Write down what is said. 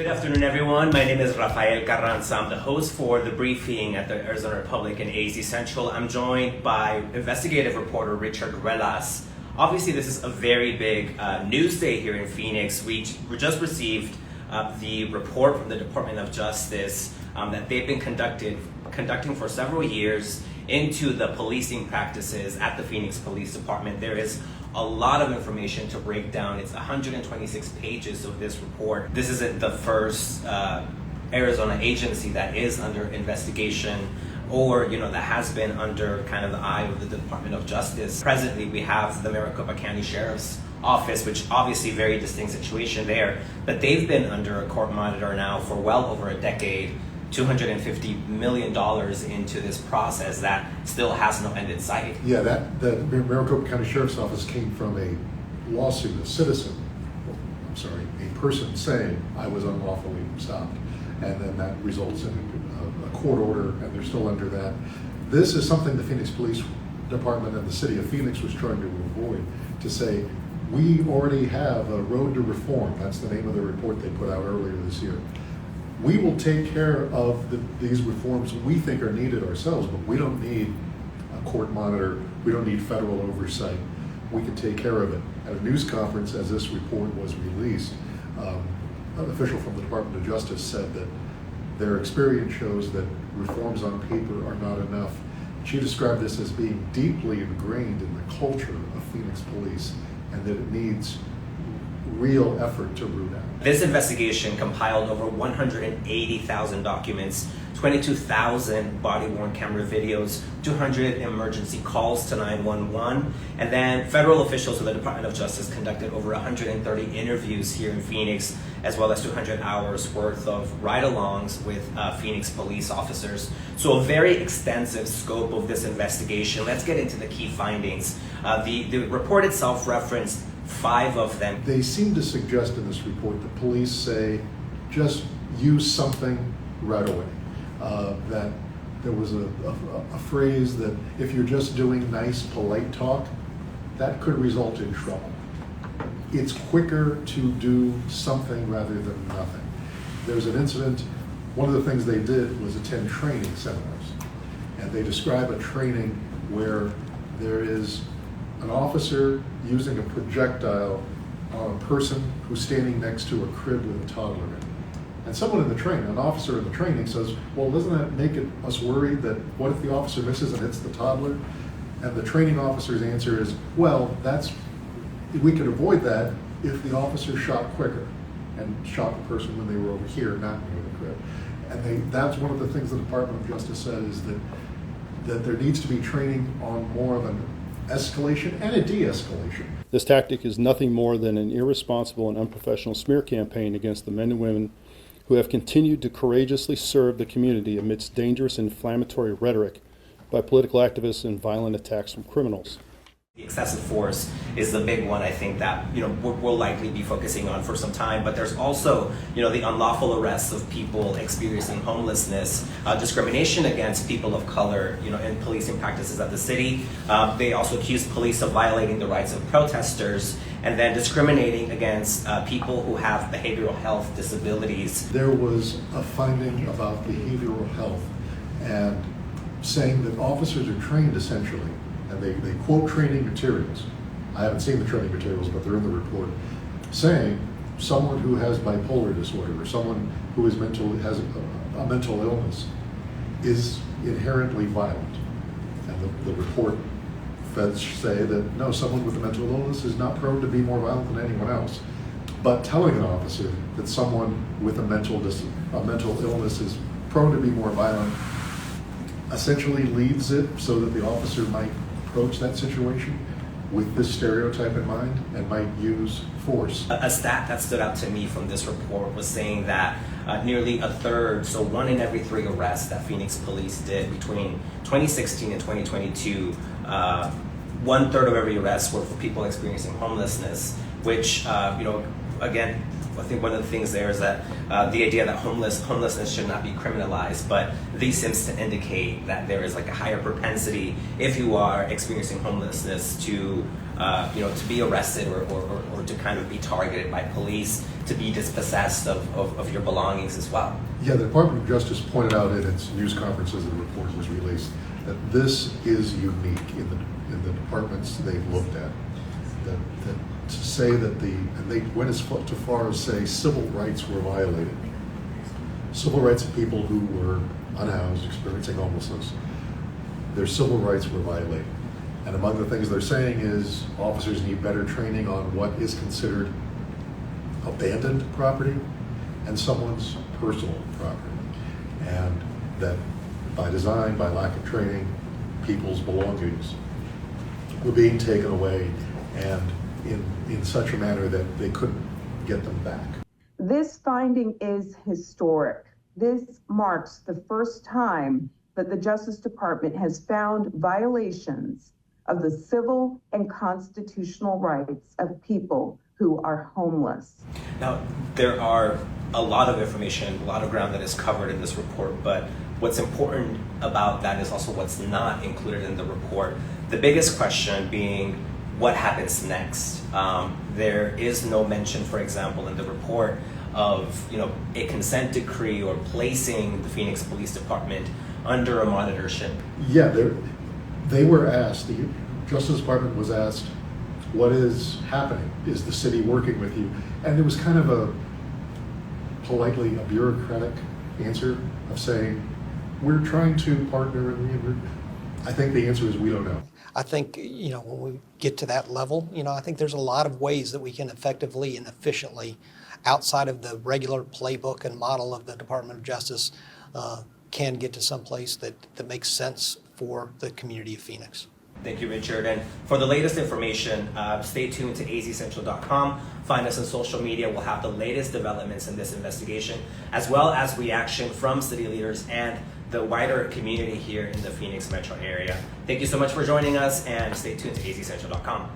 Good afternoon, everyone. My name is Rafael Carranza. I'm the host for The Briefing at the Arizona Republic and AZ Central. I'm joined by investigative reporter Richard Relas. Obviously, this is a very big news day here in Phoenix. We just received the report from the Department of Justice that they've been conducting for several years into the policing practices at the Phoenix Police Department. There is a lot of information to break down. It's 126 pages of this report. This isn't the first Arizona agency that is under investigation or that has been under kind of the eye of the Department of Justice. Presently, we have the Maricopa County Sheriff's Office, which obviously very distinct situation there, but they've been under a court monitor now for well over a decade. $250 million into this process that still has no end in sight. Yeah, the Maricopa County Sheriff's Office came from a lawsuit, a person saying I was unlawfully stopped. And then that results in a court order, and they're still under that. This is something the Phoenix Police Department and the city of Phoenix was trying to avoid, to say, we already have a road to reform. That's the name of the report they put out earlier this year. We will take care of these reforms we think are needed ourselves, but we don't need a court monitor. We don't need federal oversight. We can take care of it. At a news conference, as this report was released, an official from the Department of Justice said that their experience shows that reforms on paper are not enough. She described this as being deeply ingrained in the culture of Phoenix police, and that it needs real effort to root out. This investigation compiled over 180,000 documents, 22,000 body-worn camera videos, 200 emergency calls to 911, and then federal officials of the Department of Justice conducted over 130 interviews here in Phoenix, as well as 200 hours worth of ride-alongs with Phoenix police officers. So a very extensive scope of this investigation. Let's get into the key findings. The report itself referenced 5 of them. They seem to suggest in this report that police say, just use something right away. That there was a phrase that if you're just doing nice, polite talk, that could result in trouble. It's quicker to do something rather than nothing. There's an incident, one of the things they did was attend training seminars. And they describe a training where there is an officer using a projectile on a person who's standing next to a crib with a toddler in it. And someone in the training, an officer in the training says, well, doesn't that make us worried that what if the officer misses and hits the toddler? And the training officer's answer is, well, we could avoid that if the officer shot quicker and shot the person when they were over here, not near the crib. And that's one of the things the Department of Justice said is that there needs to be training on more of an escalation and a de-escalation. This tactic is nothing more than an irresponsible and unprofessional smear campaign against the men and women who have continued to courageously serve the community amidst dangerous inflammatory rhetoric by political activists and violent attacks from criminals. The excessive force is the big one, I think, that we'll likely be focusing on for some time. But there's also the unlawful arrests of people experiencing homelessness, discrimination against people of color in policing practices at the city. They also accuse police of violating the rights of protesters and then discriminating against people who have behavioral health disabilities. There was a finding about behavioral health and saying that officers are trained essentially, and they quote training materials. I haven't seen the training materials, but they're in the report, saying someone who has bipolar disorder or someone who has a mental illness is inherently violent. And the report feds say that no, someone with a mental illness is not prone to be more violent than anyone else. But telling an officer that someone with a mental illness is prone to be more violent essentially leaves it so that the officer might approach that situation with this stereotype in mind and might use force. A stat that stood out to me from this report was saying that nearly a third, so 1 in every 3 arrests that Phoenix police did between 2016 and 2022, 1/3 of every arrest were for people experiencing homelessness, which, again, I think one of the things there is that the idea that homelessness should not be criminalized, but this seems to indicate that there is like a higher propensity if you are experiencing homelessness to to be arrested or to kind of be targeted by police, to be dispossessed of your belongings as well. Yeah, the Department of Justice pointed out in its news conference as the report was released that this is unique in the departments they've looked at. That to say that and they went as far as say civil rights were violated. Civil rights of people who were unhoused, experiencing homelessness, their civil rights were violated. And among the things they're saying is officers need better training on what is considered abandoned property and someone's personal property. And that by design, by lack of training, people's belongings were being taken away and in such a manner that they couldn't get them back. This finding is historic. This marks the first time that the Justice Department has found violations of the civil and constitutional rights of people who are homeless. Now, there are a lot of information, a lot of ground that is covered in this report, but what's important about that is also what's not included in the report. The biggest question being, what happens next? There is no mention, for example, in the report of a consent decree or placing the Phoenix Police Department under a monitorship. Yeah, they were asked, the Justice Department was asked, what is happening? Is the city working with you? And it was kind of a politely a bureaucratic answer of saying, we're trying to partner and I think the answer is we don't know. I think, when we get to that level, I think there's a lot of ways that we can effectively and efficiently, outside of the regular playbook and model of the Department of Justice, can get to some place that makes sense for the community of Phoenix. Thank you, Richard. And for the latest information, stay tuned to azcentral.com. Find us on social media. We'll have the latest developments in this investigation, as well as reaction from city leaders and the wider community here in the Phoenix metro area. Thank you so much for joining us, and stay tuned to azcentral.com.